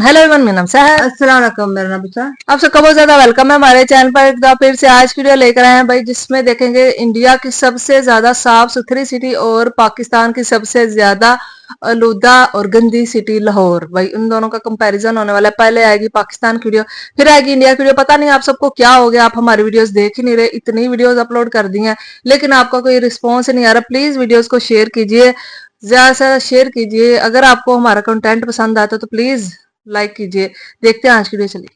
Hello everyone, मेरा नाम सहर। अस्सलाम वालेकुम, मेरा नाम बिशा। आप सबका बहुत ज्यादा वेलकम है हमारे चैनल पर। एक बार फिर से आज वीडियो लेकर आए हैं भाई, जिसमें देखेंगे इंडिया की सबसे ज्यादा साफ सुथरी सिटी और पाकिस्तान की सबसे ज्यादा आलूदा और गंदी सिटी लाहौर। भाई उन दोनों का कंपैरिजन होने वाला है। पहले आएगी पाकिस्तान की वीडियो, फिर आएगी इंडिया की वीडियो। पता नहीं आप सबको क्या हो गया, आप हमारी वीडियोस देख ही नहीं रहे। इतनी वीडियोस अपलोड कर दी हैं लेकिन आपका कोई रिस्पॉन्स नहीं आ रहा। प्लीज वीडियोस को शेयर कीजिए, ज्यादा से ज्यादा शेयर कीजिए। अगर आपको हमारा कंटेंट पसंद आता है तो प्लीज लाइक कीजिए। देखते हैं आज की वीडियो, चलिए।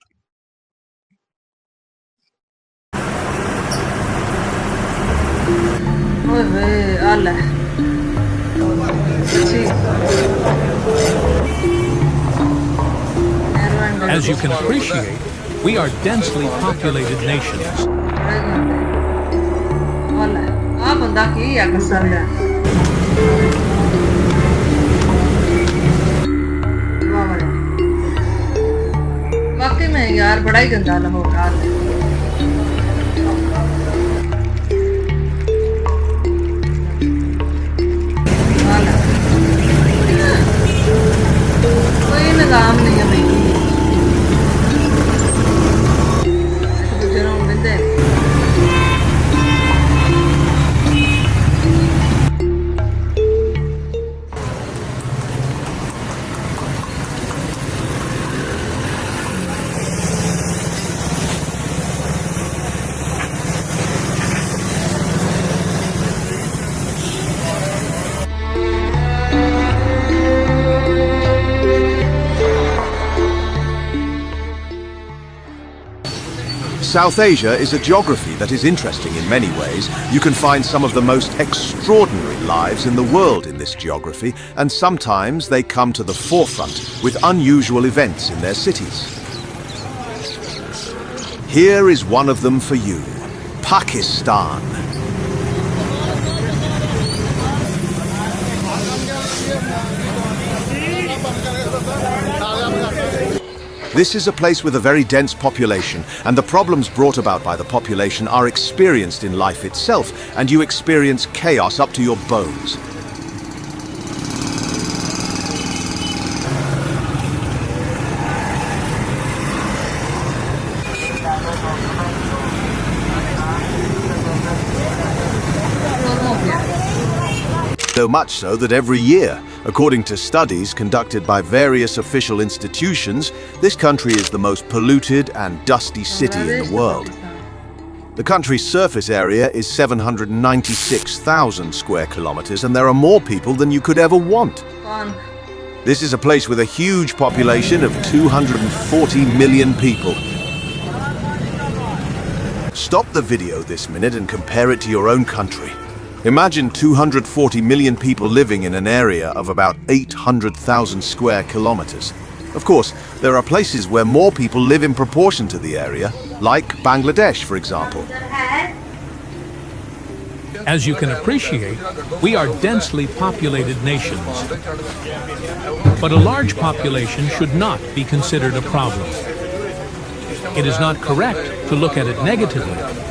As you can appreciate, we are densely populated nations. बंदा की या पसंद है। वाकई में यार बड़ा ही गंदा लाहौर हाल है। कोई निजाम नहीं है भाई। South Asia is a geography that is interesting in many ways. You can find some of the most extraordinary lives in the world in this geography, and sometimes they come to the forefront with unusual events in their cities. Here is one of them for you: Pakistan. This is a place with a very dense population, and the problems brought about by the population are experienced in life itself, and you experience chaos up to your bones. So much so that every year, according to studies conducted by various official institutions, this country is the most polluted and dusty city in the world. The country's surface area is 796,000 square kilometers, and there are more people than you could ever want. This is a place with a huge population of 240 million people. Stop the video this minute and compare it to your own country. Imagine 240 million people living in an area of about 800,000 square kilometers. Of course, there are places where more people live in proportion to the area, like Bangladesh, for example. As you can appreciate, we are densely populated nations. But a large population should not be considered a problem. It is not correct to look at it negatively.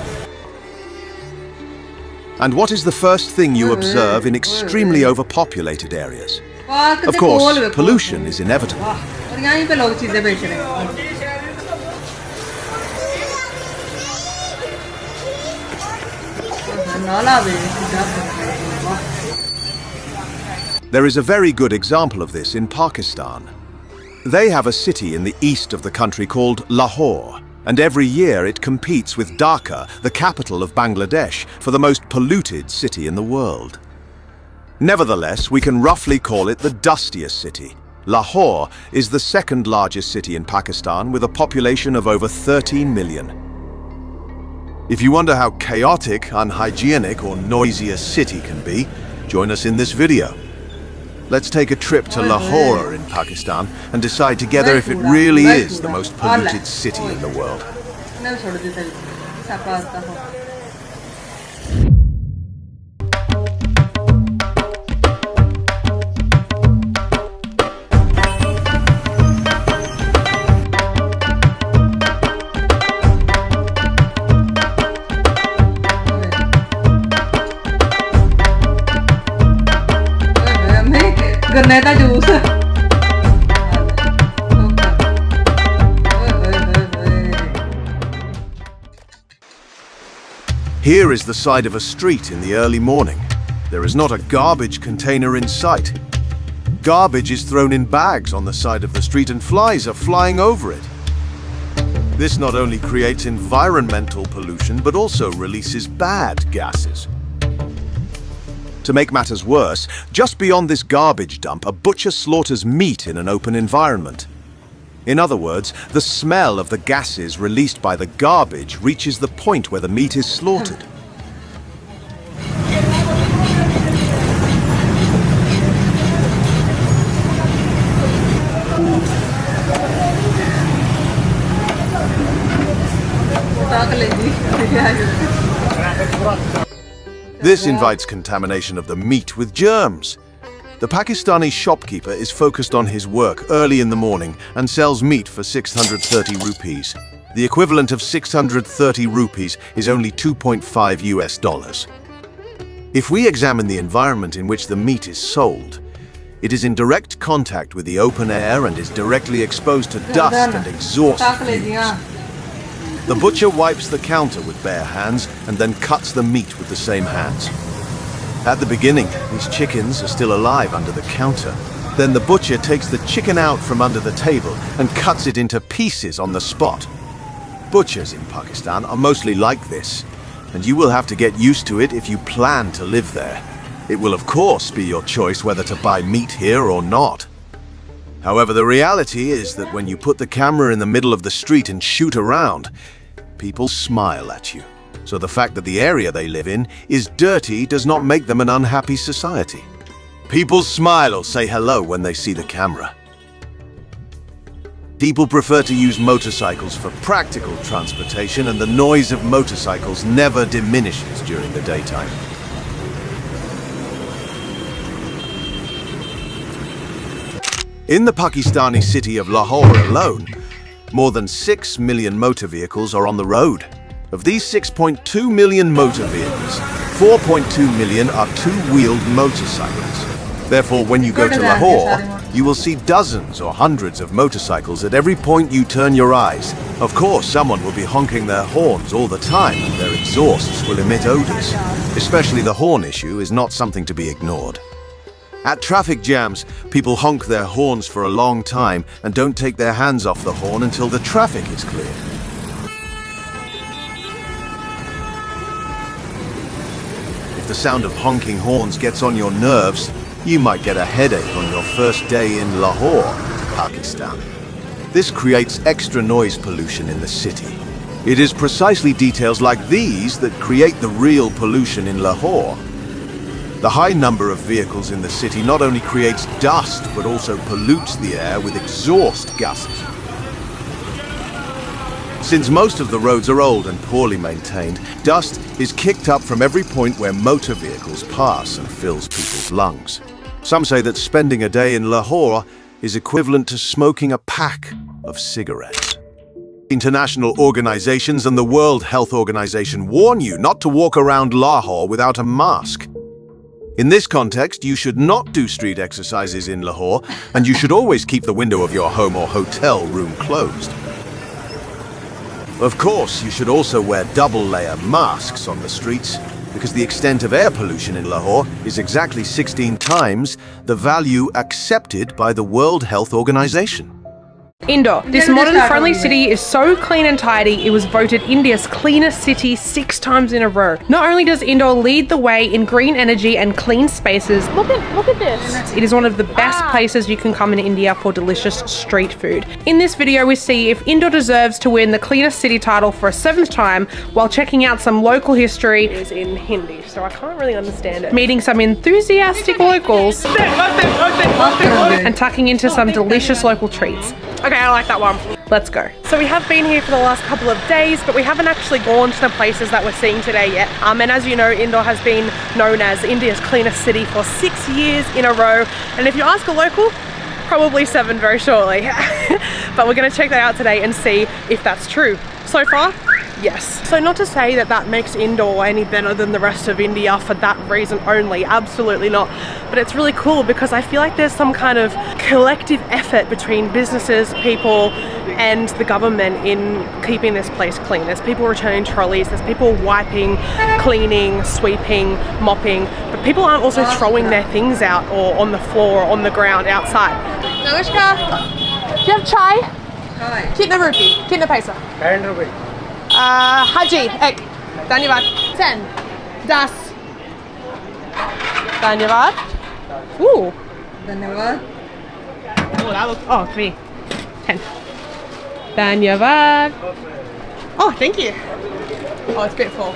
And what is the first thing you observe in extremely overpopulated areas? Of course, pollution is inevitable. There is a very good example of this in Pakistan. They have a city in the east of the country called Lahore, and every year it competes with Dhaka, the capital of Bangladesh, for the most polluted city in the world. Nevertheless, we can roughly call it the dustiest city. Lahore is the second largest city in Pakistan with a population of over 13 million. If you wonder how chaotic, unhygienic, or noisy a city can be, join us in this video. Let's take a trip to Lahore in Pakistan and decide together if it really is the most polluted city in the world. गन्ने का juice Here is the side of a street in the early morning. There is not a garbage container in sight. Garbage is thrown in bags on the side of the street and flies are flying over it. This not only creates environmental pollution, but also releases bad gases. To make matters worse, just beyond this garbage dump, a butcher slaughters meat in an open environment. In other words, the smell of the gases released by the garbage reaches the point where the meat is slaughtered. This invites contamination of the meat with germs. The Pakistani shopkeeper is focused on his work early in the morning and sells meat for 630 rupees. The equivalent of 630 rupees is only $2.5 US. If we examine the environment in which the meat is sold, it is in direct contact with the open air and is directly exposed to dust and exhaust fumes. The butcher wipes the counter with bare hands and then cuts the meat with the same hands. At the beginning, these chickens are still alive under the counter. Then the butcher takes the chicken out from under the table and cuts it into pieces on the spot. Butchers in Pakistan are mostly like this, and you will have to get used to it if you plan to live there. It will of course be your choice whether to buy meat here or not. However, the reality is that when you put the camera in the middle of the street and shoot around, people smile at you. So the fact that the area they live in is dirty does not make them an unhappy society. People smile or say hello when they see the camera. People prefer to use motorcycles for practical transportation, and the noise of motorcycles never diminishes during the daytime. In the Pakistani city of Lahore alone, more than 6 million motor vehicles are on the road. Of these 6.2 million motor vehicles, 4.2 million are two-wheeled motorcycles. Therefore, when you go to Lahore, you will see dozens or hundreds of motorcycles at every point you turn your eyes. Of course, someone will be honking their horns all the time, and their exhausts will emit odors. Especially the horn issue is not something to be ignored. At traffic jams, people honk their horns for a long time and don't take their hands off the horn until the traffic is clear. If the sound of honking horns gets on your nerves, you might get a headache on your first day in Lahore, Pakistan. This creates extra noise pollution in the city. It is precisely details like these that create the real pollution in Lahore. The high number of vehicles in the city not only creates dust, but also pollutes the air with exhaust gases. Since most of the roads are old and poorly maintained, dust is kicked up from every point where motor vehicles pass and fills people's lungs. Some say that spending a day in Lahore is equivalent to smoking a pack of cigarettes. International organizations and the World Health Organization warn you not to walk around Lahore without a mask. In this context, you should not do street exercises in Lahore, and you should always keep the window of your home or hotel room closed. Of course, you should also wear double-layer masks on the streets, because the extent of air pollution in Lahore is exactly 16 times the value accepted by the World Health Organization. Indore. This modern friendly city is so clean and tidy, it was voted India's cleanest city 6 times in a row. Not only does Indore lead the way in green energy and clean spaces, look at this. It is one of the best places you can come in India for delicious street food. In this video we see if Indore deserves to win the cleanest city title for a 7th time while checking out some local history. It is in Hindi, so I can't really understand it. Meeting some enthusiastic locals and tucking into some delicious local treats. Okay, I like that one. Let's go. So we have been here for the last couple of days, but we haven't actually gone to the places that we're seeing today yet. And as you know, Indore has been known as India's cleanest city for 6 years in a row. And if you ask a local, probably 7 very shortly. But we're gonna check that out today and see if that's true. So far, Yes. So not to say that that makes Indore any better than the rest of India for that reason only, absolutely not. But it's really cool because I feel like there's some kind of collective effort between businesses, people and the government in keeping this place clean. There's people returning trolleys, there's people wiping, cleaning, sweeping, mopping, but people aren't also throwing their things out or on the floor or on the ground outside. Namaskar. Do you have chai? Chai. Kitna rupee? Kitna paisa? 10 रुपए Haji, ek. Dhanyavad. 10. Das. Dhanyavad. Ooh. धन्यवाद. Oh, that looks. Oh, 3. 10. Dhanyavad. Oh, thank you. Oh, it's a bit full.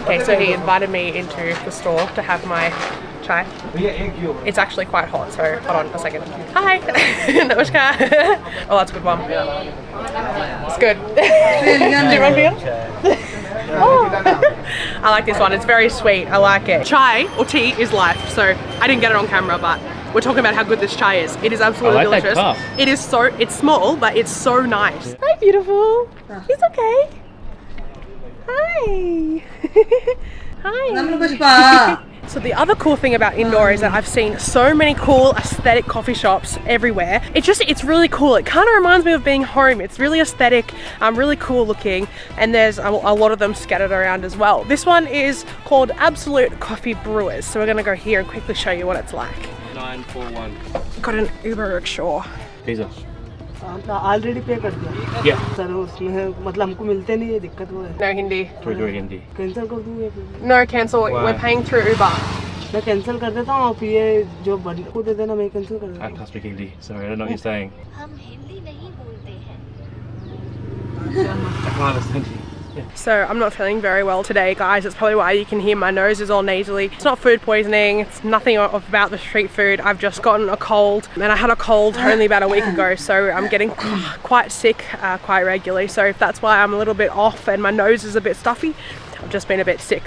Okay, so he invited me into the store to have my chai. It's actually quite hot, so hold on a second. Hi. Namaskar. Oh, that's a good one. It's good. Do you want beer? Oh. I like this one. It's very sweet. I like it. Chai or tea is life. So I didn't get it on camera, but we're talking about how good this chai is. It is absolutely delicious. It is so. It's small, but it's so nice. Hi, beautiful. It's okay. Hi. Hi. Namnu Pushpa. So the other cool thing about Indore is that I've seen so many cool aesthetic coffee shops everywhere. It's really cool. It kind of reminds me of being home. It's really aesthetic, really cool looking, and there's a lot of them scattered around as well. This one is called Absolute Coffee Brewers. So we're gonna go here and quickly show you what it's like. 941 Got an Uber rickshaw. Pizza already पे कर दिया Yeah. Sir उसमें मतलब हमको मिलते नहीं है दिक्कत वो है No Hindi. थोड़ी हिंदी कैंसिल कर दूँ या फिर No cancel. We're paying through Uber. मैं कैंसिल कर देता हूँ आप ये जो बंद को दे देना मैं कैंसिल कर देता I हूँ can't speak Hindi. Sorry, I don't know what you're saying. हम हिंदी नहीं बोलते हैं। I can't understand you. So I'm not feeling very well today, guys. It's probably why you can hear my nose is all nasally. It's not food poisoning. It's nothing about the street food. I've just gotten a cold, and I had a cold only about a week ago, so I'm getting quite sick quite regularly. So if that's why I'm a little bit off and my nose is a bit stuffy, I've just been a bit sick.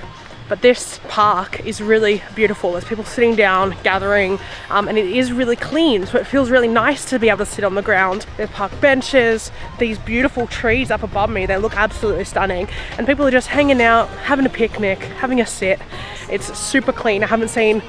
But this park is really beautiful. There's people sitting down, gathering, and it is really clean. So it feels really nice to be able to sit on the ground. There's park benches, these beautiful trees up above me. They look absolutely stunning. And people are just hanging out, having a picnic, having a sit. It's super clean. I haven't seen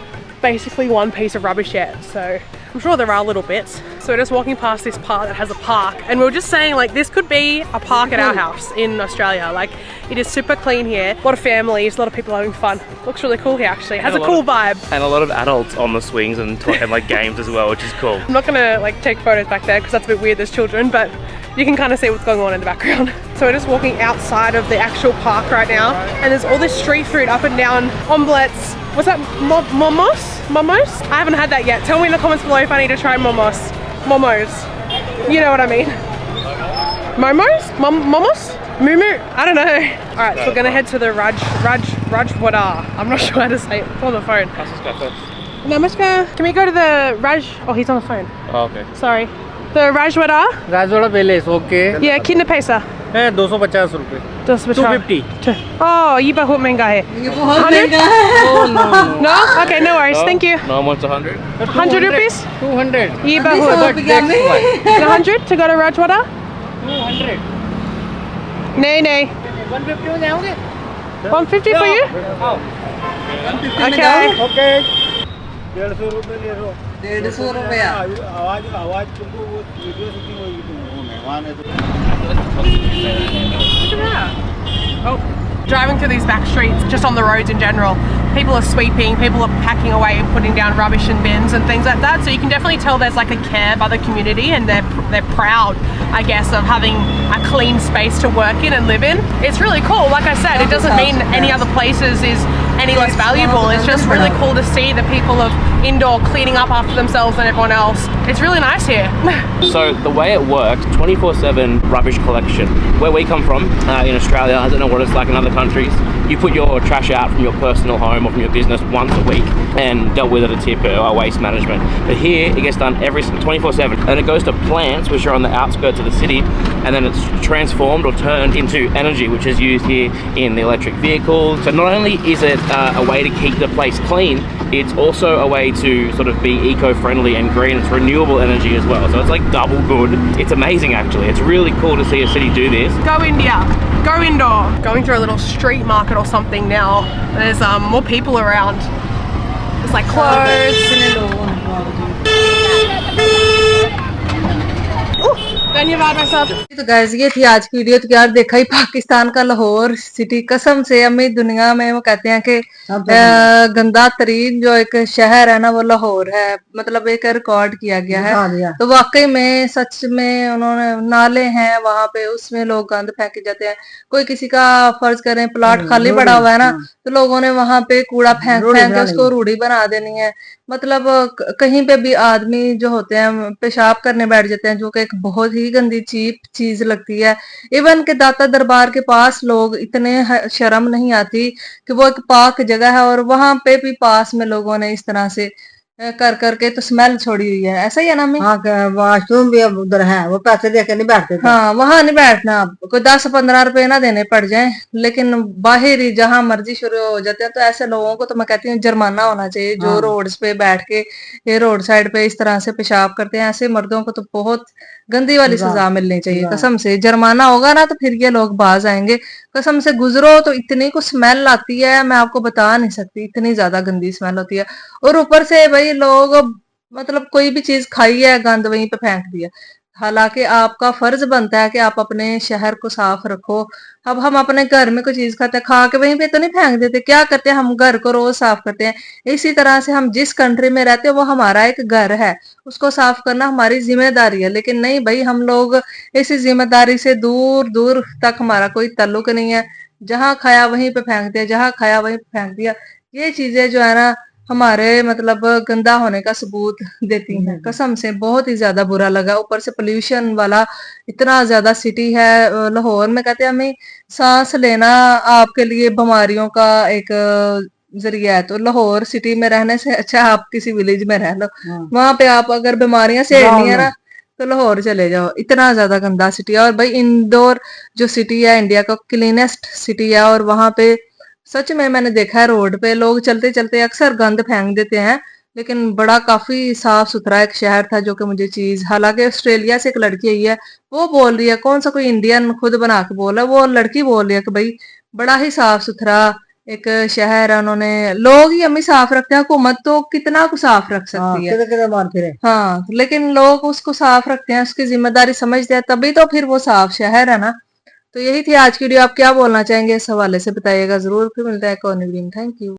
basically one piece of rubbish yet. So I'm sure there are little bits. So we're just walking past this park that has a park, and we were just saying like this could be a park at our house in Australia. Like it is super clean here. A lot of families, a lot of people having fun. Looks really cool here actually. It has a cool vibe. And a lot of adults on the swings and like games as well, which is cool. I'm not gonna like take photos back there because that's a bit weird, there's children, but you can kind of see what's going on in the background. So we're just walking outside of the actual park right now, and there's all this street food up and down. Omelettes. What's that? Momos? Momos? I haven't had that yet. Tell me in the comments below if I need to try momos. Momos. You know what I mean. Momos? Momos? Mumu? I don't know. Alright, so we're gonna head to the Rajwada. I'm not sure how to say it. It's on the phone. Namaskar. Can we go to the Raj? Oh, he's on the phone. Oh, okay. Sorry. The Rajwada? Rajwada palace okay Yeah, kitna paisa? है 250 रुपए 250. Oh, ये बहुत महंगा है. ये बहुत महंगा है. No? Okay, no worries. Thank you. No one wants 100? 100 rupees? 200 ये अभी बहुत. 100 रुपया में. 100 to go to Rajwada? 200 नहीं नहीं. 150 में जाओगे 150 for you? Okay. ओके 150 रुपए ले लो 150 रुपया. आवाज तुमको वो वीडियो शूटिंग होगी तुमको मेहमान है तो Oh, driving through these back streets, just on the roads in general, people are sweeping, people are packing away and putting down rubbish in bins and things like that. So you can definitely tell there's like a care by the community, and they're proud, I guess, of having a clean space to work in and live in. It's really cool. Like I said, it doesn't mean any other places is any less valuable. It's just really cool to see the people of Indore cleaning up after themselves and everyone else. It's really nice here. So the way it works, 24/7 rubbish collection. Where we come from in Australia, I don't know what it's like in other countries. You put your trash out from your personal home or from your business once a week and dealt with it a tip or waste management. But here it gets done every 24/7, and it goes to plants which are on the outskirts of the city, and then it's transformed or turned into energy, which is used here in the electric vehicles. So not only is it a way to keep the place clean, it's also a way to sort of be eco-friendly and green. It's renewable energy as well, so it's like double good. It's amazing actually. It's really cool to see a city do this. Go India. Go indoor. Going through a little street market or something now. There's more people around. It's like clothes. धन्यवाद भाई साहब। तो guys ये थी आज की video. तो यार देखा ही पाकिस्तान का लाहौर सिटी, कसम से अम्मी दुनिया में वो कहते हैं कि गंदा तरीन जो एक शहर है ना वो लाहौर है, मतलब एक रिकॉर्ड किया गया है। तो वाकई में सच में उन्होंने नाले हैं वहां पे, उसमें लोग गंद फेंके जाते हैं। कोई किसी का फर्ज करें प्लॉट खाली पड़ा हुआ है ना, तो लोगों ने वहां पे कूड़ा फेंक फेंक के उसको रूढ़ी बना देनी है। मतलब कहीं पे भी आदमी जो होते हैं पेशाब करने बैठ जाते हैं, जो कि एक बहुत ही गंदी चीप चीज लगती है। इवन के दाता दरबार के पास लोग इतने शर्म नहीं आती कि वो एक पाक जगह है और वहां पे भी पास में लोगों ने इस तरह से कर करके तो स्मेल छोड़ी हुई है। ऐसा ही है ना मम्मी? हाँ, वॉशरूम भी अब उधर है, वो पैसे देके नहीं बैठते थे। हाँ, वहां नहीं बैठना, कोई 10-15 रुपए ना देने पड़ जाए, लेकिन बाहर ही जहां मर्जी शुरू हो जाते हैं। तो ऐसे लोगों को तो मैं कहती हूँ जुर्माना होना चाहिए, जो रोड्स पे बैठ के ये रोड साइड पे इस तरह से पेशाब करते हैं। ऐसे मर्दों को तो बहुत गंदी वाली सजा मिलनी चाहिए कसम से। जुर्माना होगा ना तो फिर ये लोग बाज आएंगे। कसम से गुजरो तो इतनी को स्मेल आती है, मैं आपको बता नहीं सकती, इतनी ज्यादा गंदी स्मेल होती है। और ऊपर से भाई लोग मतलब कोई भी चीज खाई है गंद वहीं पे फेंक दिया। हालांकि आपका फर्ज बनता है कि आप अपने शहर को साफ रखो। अब हम अपने घर में कोई चीज खाते हैं, खा के वहीं पे तो नहीं फेंक देते, क्या करते हैं हम घर को रोज साफ करते हैं। इसी तरह से हम जिस कंट्री में रहते हैं वो हमारा एक घर है, उसको साफ करना हमारी जिम्मेदारी है। लेकिन नहीं भाई, हम लोग इसी जिम्मेदारी से दूर दूर तक हमारा कोई ताल्लुक नहीं है। जहां खाया वहीं पे फेंक दिया, जहां खाया वहीं पे फेंक दिया। ये चीजें जो है ना हमारे मतलब गंदा होने का सबूत देती हैं। कसम से बहुत ही ज्यादा बुरा लगा। ऊपर से पोल्यूशन वाला इतना ज्यादा सिटी है लाहौर में, कहते हैं हमें सांस लेना आपके लिए बीमारियों का एक जरिया है। तो लाहौर सिटी में रहने से अच्छा आप किसी विलेज में रह लो, वहां पे आप अगर बीमारियां सेड़नी है ना तो लाहौर चले जाओ। इतना ज्यादा गंदा सिटी है। और भाई इंदौर जो सिटी है इंडिया का क्लीनेस्ट सिटी है, और वहां पे सच में मैंने देखा है रोड पे लोग चलते चलते अक्सर गंद फेंक देते हैं, लेकिन बड़ा काफी साफ सुथरा एक शहर था जो कि मुझे चीज। हालांकि ऑस्ट्रेलिया से एक लड़की आई है, वो बोल रही है, कौन सा कोई इंडियन खुद बना के बोल रहा है, वो लड़की बोल रही है कि भाई बड़ा ही साफ सुथरा एक शहर है। उन्होंने लोग ही हमें साफ रखते हैं, हुकूमत तो कितना को साफ रख सकती है। हाँ, लेकिन लोग उसको साफ रखते हैं, उसकी जिम्मेदारी समझते हैं, तभी तो फिर वो साफ शहर है ना। तो यही थी आज की वीडियो। आप क्या बोलना चाहेंगे इस हवाले से बताइएगा जरूर। फिर मिलता है एक और वीडियो में। Thank you.